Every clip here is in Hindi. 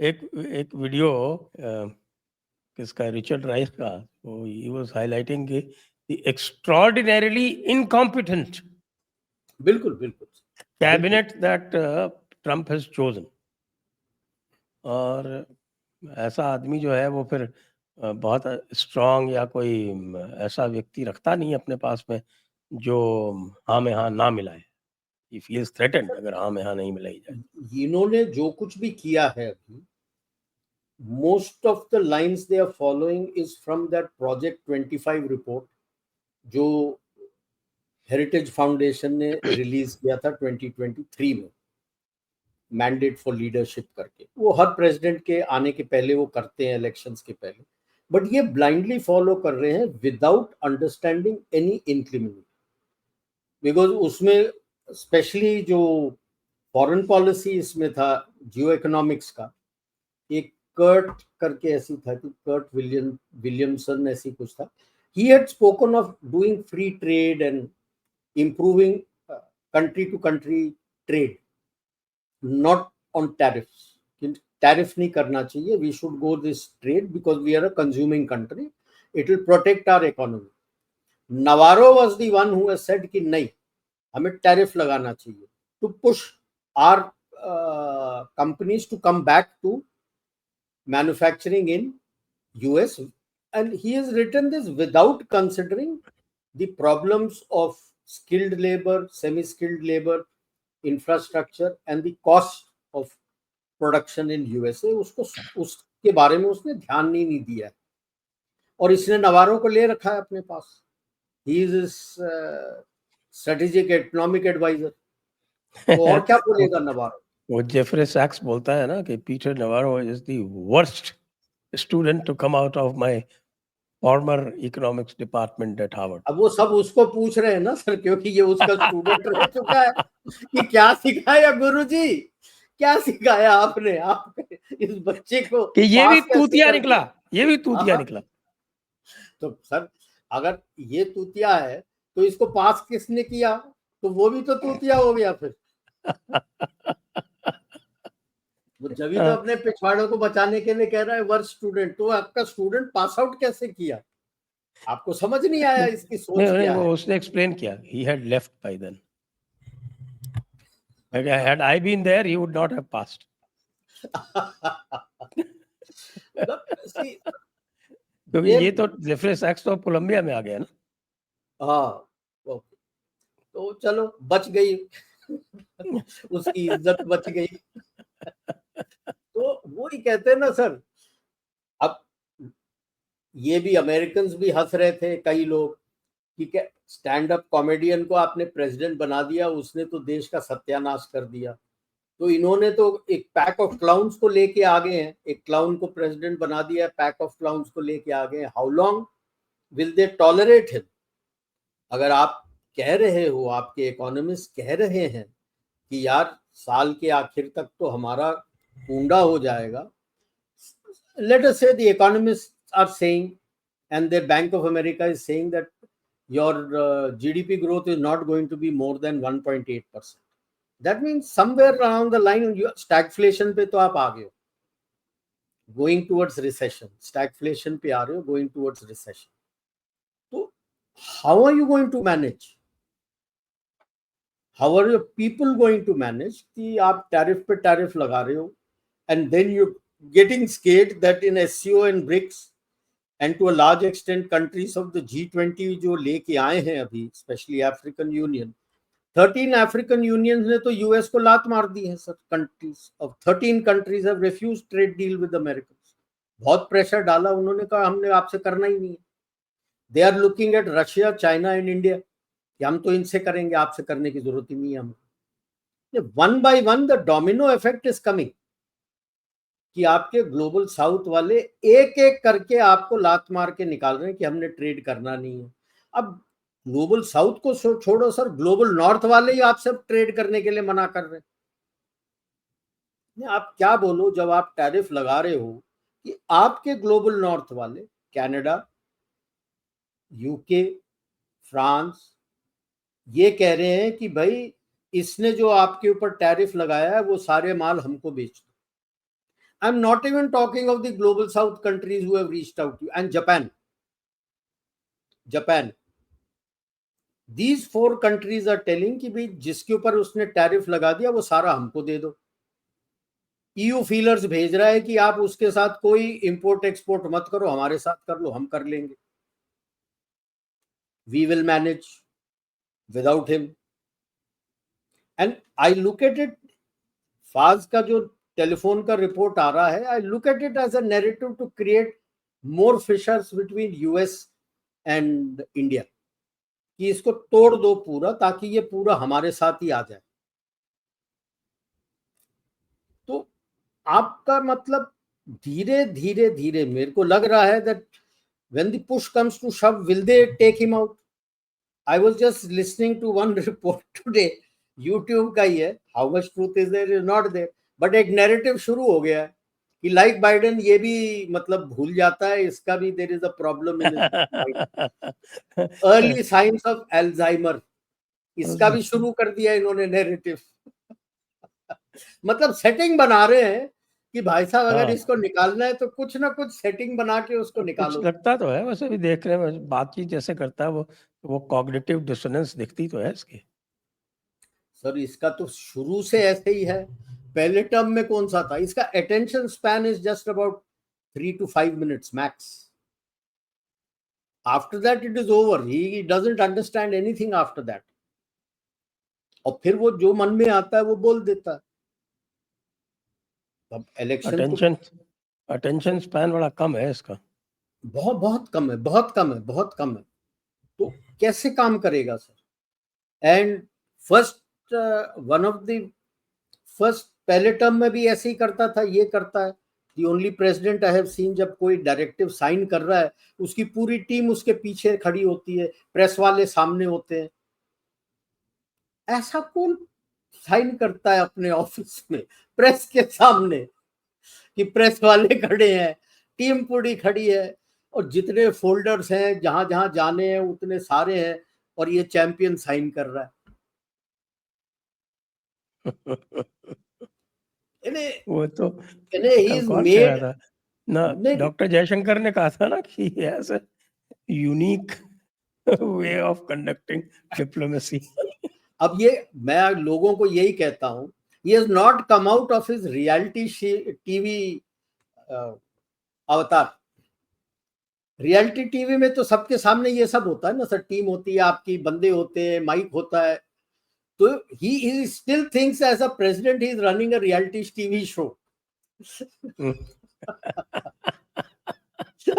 एक एक वीडियो किसका, रिचर्ड राइस का, वो ही was highlighting the extraordinarily incompetent बिल्कुल बिल्कुल cabinet that Trump has chosen. और ऐसा आदमी जो है वो फिर बहुत स्ट्रांग या कोई ऐसा व्यक्ति रखता नहीं अपने पास में जो हाँ में हाँ ना मिलाए। ही फील्स थ्रेटेंड अगर हाँ में हाँ नहीं मिलाई जाए। इन्होंने जो कुछ भी किया है अभी, most of the lines they are following is from that project 25 report जो हेरिटेज फाउंडेशन ने रिलीज किया था 2023 में, मैंडेट फॉर लीडरशिप करके। वो हर प्रेसिडेंट के आने के पहले वो करते हैं, इलेक्शंस के पहले, बट ये ब्लाइंडली फॉलो कर रहे हैं without understanding any increment. Because उसमें स्पेशली जो फॉरेन पॉलिसी इसमें था, जियो इकोनॉमिक्स का, एक कर्ट करके ऐसी था कि कर्ट विलियमसन ऐसी कुछ था। He had spoken of doing free trade and improving country to country trade, not on tariffs. Tariff नहीं करना चाहिए, we should go this trade because we are a consuming country, it will protect our economy. Navarro was the one who has said कि नहीं, हमें tariff लगाना चाहिए to push our companies to come back to manufacturing in US, and he has written this without considering the problems of skilled labor, semi-skilled labor, infrastructure and the cost of production in USA. उसको उसके बारे में उसने ध्यान नहीं दिया है और इसने नवारो को ले रखा है अपने पास। He is strategic economic advisor. तो और क्या बोलेगा नवारो? वो जेफरे सैक्स बोलता है ना कि Peter Navarro is the worst student to come out of my former economics department at Harvard. अब वो सब उसको पूछ रहे हैं ना सर, क्योंकि ये उसका स्टूडेंट रह चुका है कि क्या सिखाया गुरुजी, क्या सिखाया आपने आप इस बच्चे को कि ये भी पास कैसे तूतिया कर निकला, ये भी तूतिया हाँ, निकला। तो सर अगर ये तूतिया है तो इसको पास किसने किया? तो वो भी तो तूतिया हो गया फिर। वो जब भी तो अपने पिछवाड़ों को बचाने के लिए कह रहा है वर्स्ट स्टूडेंट, तो आपका स्टूडेंट पास आउट कैसे किया? आपको समझ नहीं आया इसकी सोच नहीं, क्या वो है? उसने एक्सप्लेन किया, he had left by then. Like, had I been there, he would not have passed. See, क्योंकि ये तो जेफरे सैक्स तो कोलंबिया में आ गया ना। हाँ, ओके, तो चलो बच गई उसकी इज्जत बच गई। तो वो ही कहते हैं ना सर, अब ये भी अमेरिकन्स भी हंस रहे थे कई लोग कि क्या स्टैंड अप कॉमेडियन को आपने प्रेसिडेंट बना दिया, उसने तो देश का सत्यानाश कर दिया। तो इन्होंने तो एक पैक ऑफ क्लाउन्स को लेके आ गए हैं, एक क्लाउन को प्रेसिडेंट बना दिया, पैक ऑफ क्लाउन्स को लेके आ गए। How long will they tolerate him? अगर आप कह रहे हो, आपके इकोनॉमिस्ट कह रहे हैं कि यार साल के आखिर तक तो हमारा पूंडा हो जाएगा, let us say the economists are saying and the Bank of America is saying that your GDP growth is not going to be more than 1.8%. That means somewhere around the line stagflation पे तो आप आ गए हो, going towards recession, stagflation पे आ रहे हो, going towards recession. तो how are you going to manage? How are your people going to manage कि आप टैरिफ पे टैरिफ लगा रहे हो and then you getting scared that in SCO and BRICS and to a large extent countries of the G20 जो लेके आए हैं अभी, especially African Union, 13 African unions ने तो US को लात मार दी है sir. countries of 13 countries have refused trade deal with Americans. बहुत प्रेशर डाला, उन्होंने कहा हमने आपसे करना ही नहीं है। They are looking at Russia, China and India कि हम तो इनसे करेंगे, आपसे करने की जरूरत ही नहीं है हमको। One by one the domino effect is coming कि आपके ग्लोबल साउथ वाले एक एक करके आपको लात मार के निकाल रहे हैं कि हमने ट्रेड करना नहीं है। अब ग्लोबल साउथ को छोड़ो सर, ग्लोबल नॉर्थ वाले ही आपसे ट्रेड करने के लिए मना कर रहे हैं। आप क्या बोलो जब आप टैरिफ लगा रहे हो कि आपके ग्लोबल नॉर्थ वाले कनाडा, यूके, फ्रांस ये कह रहे हैं कि भाई इसने जो आपके ऊपर टैरिफ लगाया है वो सारे माल हमको बेच दो। I'm not even talking of the global south countries who have reached out to you, and Japan. These 4 countries are telling कि भाई जिसके ऊपर उसने टैरिफ लगा दिया वो सारा हमको दे दो. EU फीलर्स भेज रहा है कि आप उसके साथ कोई इंपोर्ट एक्सपोर्ट मत करो, हमारे साथ कर लो, हम कर लेंगे. We will manage without him. And I look at it, फाज का जो टेलीफोन का रिपोर्ट आ रहा है, I look at it as a narrative to create more fissures between US and India, कि इसको तोड़ दो पूरा ताकि ये पूरा हमारे साथ ही आ जाए. तो आपका मतलब धीरे धीरे धीरे मेरे को लग रहा है that when the push comes to shove, will they take him out? I was just listening to one report today, YouTube का ही है, how much truth is there is not there, but एक narrative शुरू हो गया है कि like Biden ये भी मतलब भूल जाता है, इसका भी there is a problem in his mind. Early signs of Alzheimer, इसका भी शुरू कर दिया इन्होंने narrative. मतलब सेटिंग बना रहे हैं कि भाई साहब अगर इसको निकालना है तो कुछ ना कुछ सेटिंग बना के उसको निकालो. कुछ लगता तो है वैसे भी, देख रहे हैं बातचीत जैसे करता है वो कॉग्निटिव डिसोनेंस दिखती तो है इसकी. सर इसका तो शुरू से ऐसे ही है. पहले टर्म में कौन सा था, इसका attention span is just about 3 to 5 minutes max. After that it is over. He doesn't understand anything after that. और फिर वो जो मन में आता है वो बोल देता है. अब इलेक्शन अटेंशन स्पैन बड़ा कम है इसका. बहुत कम है. तो कैसे काम करेगा sir? And first one of the first पहले टर्म में भी ऐसे ही करता था, ये करता है. The only president I have seen जब कोई डायरेक्टिव साइन कर रहा है उसकी पूरी टीम उसके पीछे खड़ी होती है, प्रेस वाले सामने होते हैं. ऐसा कौन साइन करता है अपने ऑफिस में प्रेस के सामने कि प्रेस वाले खड़े हैं, टीम पूरी खड़ी है और जितने फोल्डर्स हैं जहां जहां जाने हैं उतने सारे हैं और ये चैंपियन साइन कर रहा है. वो तो कौन कह रहा था ना, डॉक्टर जयशंकर ने कहा था ना कि ऐसा unique way of conducting diplomacy. अब ये मैं लोगों को यही कहता हूं, he has not come out of his reality TV अवतार. रियलिटी टीवी में तो सबके सामने ये सब होता है ना सर. टीम होती है आपकी, बंदे होते हैं, माइक होता है. तो he still thinks as a president he is running a reality TV show.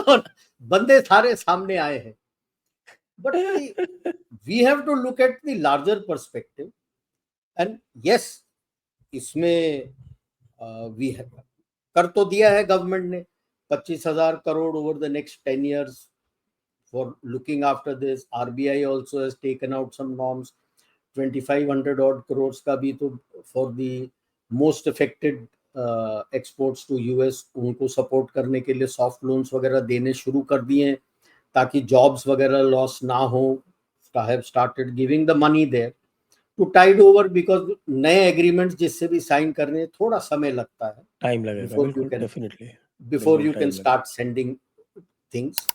और बंदे सारे सामने आए हैं. But we have to look at the larger perspective. And yes, इसमें कर तो दिया है गवर्नमेंट ने 25,000 crore over the next 10 years for looking after this. RBI also has taken out some norms. 2,500 odd crores का भी तो for the most affected exports to US उनको सपोर्ट करने के लिए सॉफ्ट लोन्स वगैरह देने शुरू कर दिए हैं ताकि जॉब्स वगैरह लॉस ना हो. have started giving the money there to tide over because नए एग्रीमेंट्स जिससे भी साइन करने थोड़ा समय लगता है, टाइम लगेगा बिल्कुल, definitely, before you can start sending things.